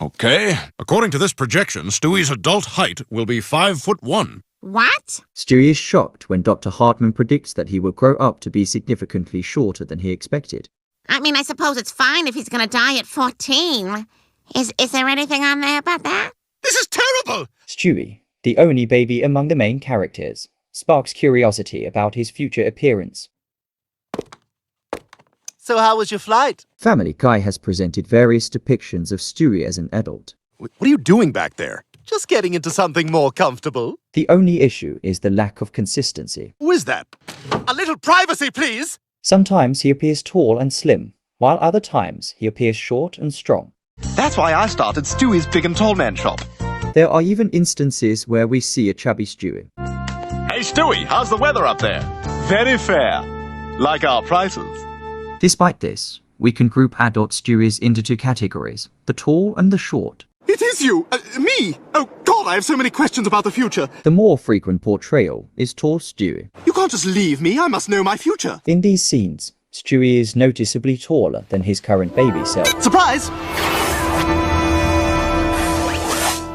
Okay. According to this projection, Stewie's adult height will be 5'1". What? Stewie is shocked when Dr. Hartman predicts that he will grow up to be significantly shorter than he expected. I mean, I suppose it's fine if he's gonna die at 14. Is there anything on there about that? This is terrible! Stewie, the only baby among the main characters, sparks curiosity about his future appearance. So how was your flight? Family Guy has presented various depictions of Stewie as an adult. What are you doing back there? Just getting into something more comfortable. The only issue is the lack of consistency. Who is that? A little privacy, please! Sometimes he appears tall and slim, while other times he appears short and strong. That's why I started Stewie's Big and Tall Man shop. There are even instances where we see a chubby Stewie. Hey Stewie, how's the weather up there? Very fair. Like our prices. Despite this, we can group adult Stewies into two categories, the tall and the short. It is you! Me! Oh, God, I have so many questions about the future. The more frequent portrayal is tall Stewie. You can't just leave me. I must know my future. In these scenes, Stewie is noticeably taller than his current baby self. Surprise!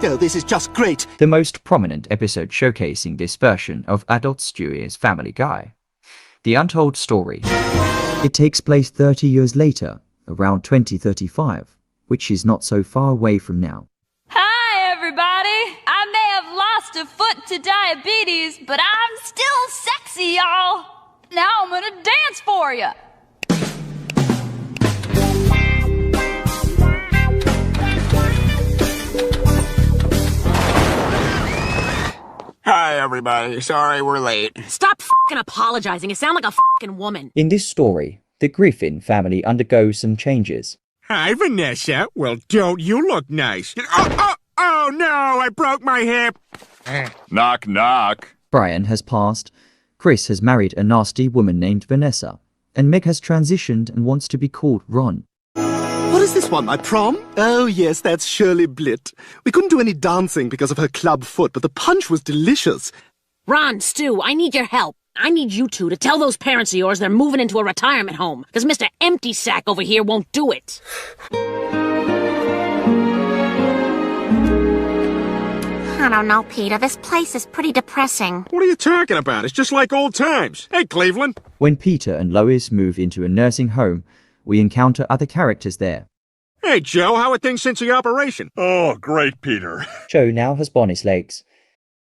Oh, this is just great. The most prominent episode showcasing this version of adult Stewie is Family Guy. The Untold Story. It takes place 30 years later, around 2035, which is not so far away from now. Hi, everybody! I may have lost a foot to diabetes, but I'm still sexy, y'all! Now I'm gonna dance for you! Hi, everybody. Sorry we're late. Stop f***ing apologizing. You sound like a f***ing woman. In this story, the Griffin family undergoes some changes. Hi, Vanessa. Well, don't you look nice? Oh, no, I broke my hip. Knock, knock. Brian has passed, Chris has married a nasty woman named Vanessa, and Meg has transitioned and wants to be called Ron. What is this one, my prom? Oh, yes, that's Shirley Blitt. We couldn't do any dancing because of her club foot, but the punch was delicious. Ron, Stu, I need your help. I need you two to tell those parents of yours they're moving into a retirement home, because Mr. Empty Sack over here won't do it. I don't know, Peter. This place is pretty depressing. What are you talking about? It's just like old times. Hey, Cleveland. When Peter and Lois move into a nursing home, we encounter other characters there. Hey, Joe, how are things since the operation? Oh, great, Peter. Joe now has Bonnie's legs.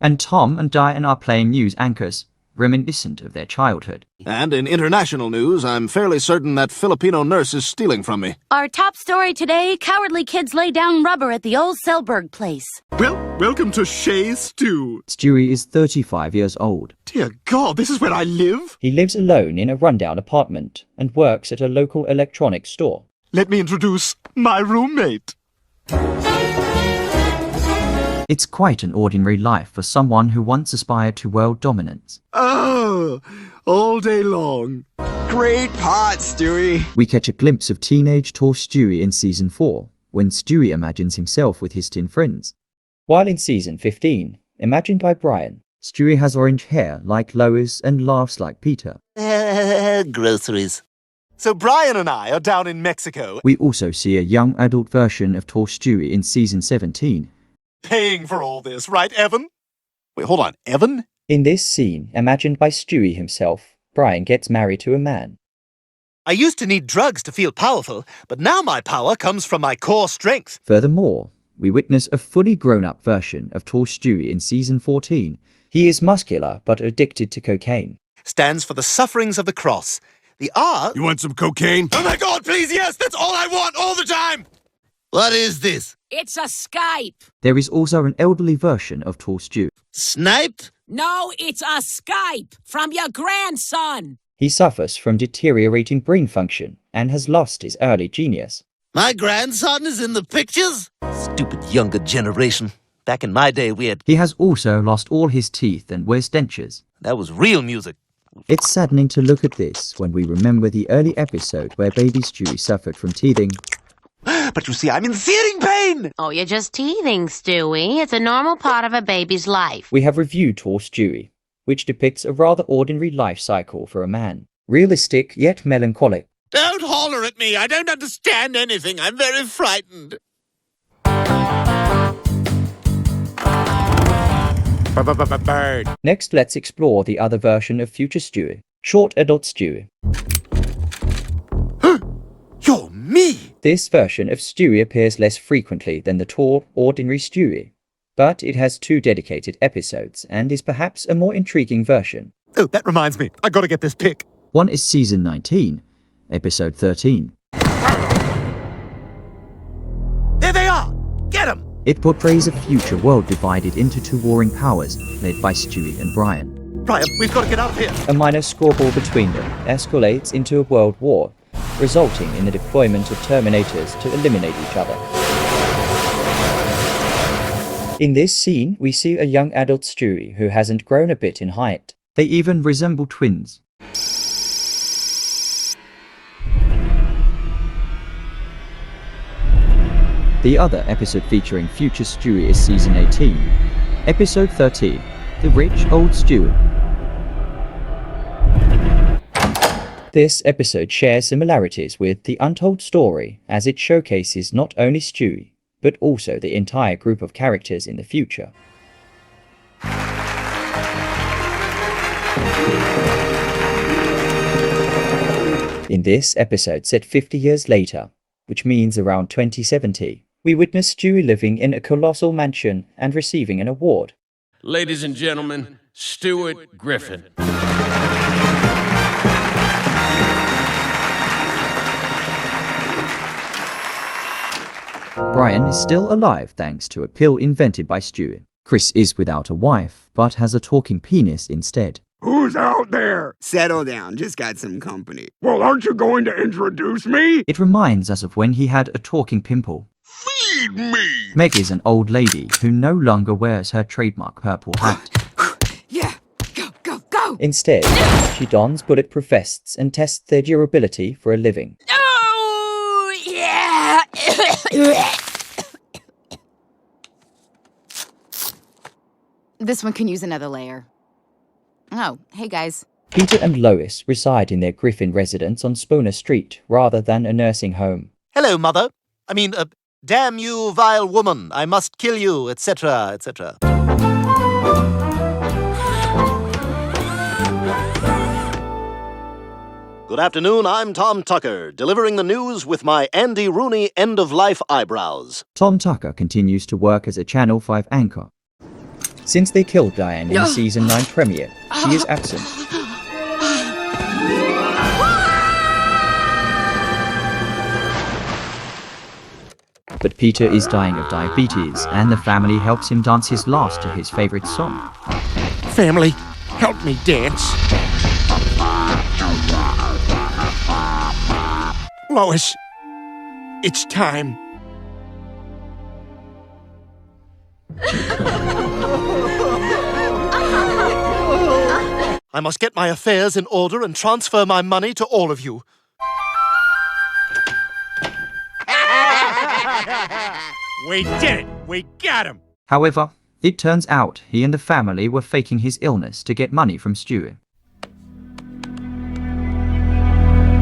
And Tom and Diane are playing news anchors, reminiscent of their childhood. And in international news, I'm fairly certain that Filipino nurse is stealing from me. Our top story today, cowardly kids lay down rubber at the old Selberg place. Well, welcome to Shay's Stew. Stewie is 35 years old. Dear God, this is where I live? He lives alone in a rundown apartment and works at a local electronics store. Let me introduce my roommate. It's quite an ordinary life for someone who once aspired to world dominance. Oh, all day long. Great pot, Stewie. We catch a glimpse of teenage tall Stewie in Season 4, when Stewie imagines himself with his teen friends. While in Season 15, imagined by Brian, Stewie has orange hair like Lois and laughs like Peter. Groceries. So Brian and I are down in Mexico. We also see a young adult version of tall Stewie in Season 17. Paying for all this, right, Evan? Wait, hold on, Evan? In this scene, imagined by Stewie himself, Brian gets married to a man. I used to need drugs to feel powerful, but now my power comes from my core strength. Furthermore, we witness a fully grown-up version of tall Stewie in Season 14. He is muscular but addicted to cocaine. Stands for the sufferings of the cross. The R... You want some cocaine? Oh my God, please, yes! That's all I want, all the time! What is this? It's a Skype. There is also an elderly version of tall Stewie. Sniped? No, it's a Skype from your grandson. He suffers from deteriorating brain function and has lost his early genius. My grandson is in the pictures? Stupid younger generation. Back in my day, we had... He has also lost all his teeth and wears dentures. That was real music. It's saddening to look at this when we remember the early episode where baby Stewie suffered from teething. But you see, I'm in searing pain. Oh, you're just teething, Stewie. It's a normal part of a baby's life. We have reviewed Tall Stewie, which depicts a rather ordinary life cycle for a man. Realistic yet melancholic. Don't holler at me. I don't understand anything. I'm very frightened. Bird. Next, let's explore the other version of future Stewie, short adult Stewie. You're me! This version of Stewie appears less frequently than the tall, ordinary Stewie, but it has 2 dedicated episodes and is perhaps a more intriguing version. Oh, that reminds me. I gotta get this pic. One is season 19, episode 13. There they are! Get 'em! It portrays a future world divided into 2 warring powers, led by Stewie and Brian. Brian, we've got to get out of here. A minor squabble between them escalates into a world war, resulting in the deployment of Terminators to eliminate each other. In this scene, we see a young adult Stewie who hasn't grown a bit in height. They even resemble twins. The other episode featuring future Stewie is season 18, episode 13, The Rich Old Stewie. This episode shares similarities with The Untold Story as it showcases not only Stewie, but also the entire group of characters in the future. In this episode set 50 years later, which means around 2070, we witness Stewie living in a colossal mansion and receiving an award. Ladies and gentlemen, Stuart Griffin. Brian is still alive thanks to a pill invented by Stewie. Chris is without a wife, but has a talking penis instead. Who's out there? Settle down, just got some company. Well, aren't you going to introduce me? It reminds us of when he had a talking pimple. Feed me! Meg is an old lady who no longer wears her trademark purple hat. Yeah, go! Instead, she dons bulletproof vests and tests their durability for a living. Oh, yeah! This one can use another layer. Oh, hey guys. Peter and Lois reside in their Griffin residence on Spooner Street rather than a nursing home. Hello, mother. Damn you, vile woman. I must kill you, etc., etc. Good afternoon, I'm Tom Tucker, delivering the news with my Andy Rooney end-of-life eyebrows. Tom Tucker continues to work as a Channel 5 anchor. Since they killed Diane in the season 9 premiere, she is absent. But Peter is dying of diabetes, and the family helps him dance his last to his favorite song. Family, help me dance. Lois, it's time. I must get my affairs in order and transfer my money to all of you. We did it! We got him! However, it turns out he and the family were faking his illness to get money from Stewie.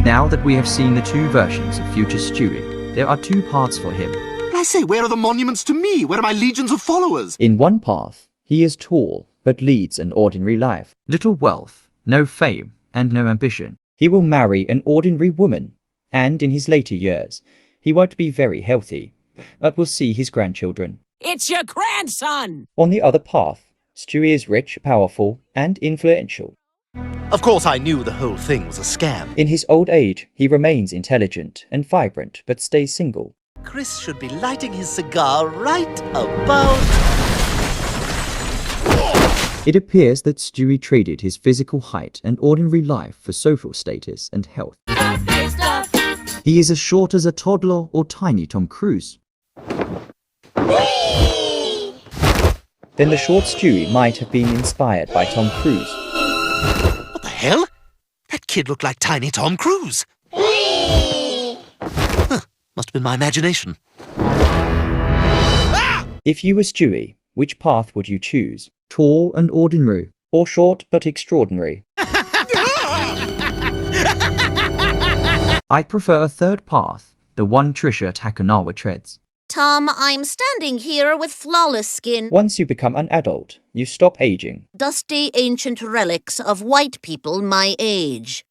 Now that we have seen the 2 versions of future Stewie, there are 2 paths for him. I say, where are the monuments to me? Where are my legions of followers? In one path, he is tall, but leads an ordinary life. Little wealth, no fame, and no ambition. He will marry an ordinary woman, and in his later years, he won't be very healthy, but will see his grandchildren. It's your grandson! On the other path, Stewie is rich, powerful, and influential. Of course, I knew the whole thing was a scam. In his old age, he remains intelligent and vibrant, but stays single. Chris should be lighting his cigar right about... It appears that Stewie traded his physical height and ordinary life for social status and health. He is as short as a toddler or tiny Tom Cruise. Then the short Stewie might have been inspired by Tom Cruise. What the hell? That kid looked like tiny Tom Cruise. Huh, must have been my imagination. If you were Stewie, which path would you choose? Tall and ordinary, or short but extraordinary? I prefer a third path, the one Trisha Takanawa treads. Tom, I'm standing here with flawless skin, Once you become an adult, you stop aging. dusty ancient relics of white people my age.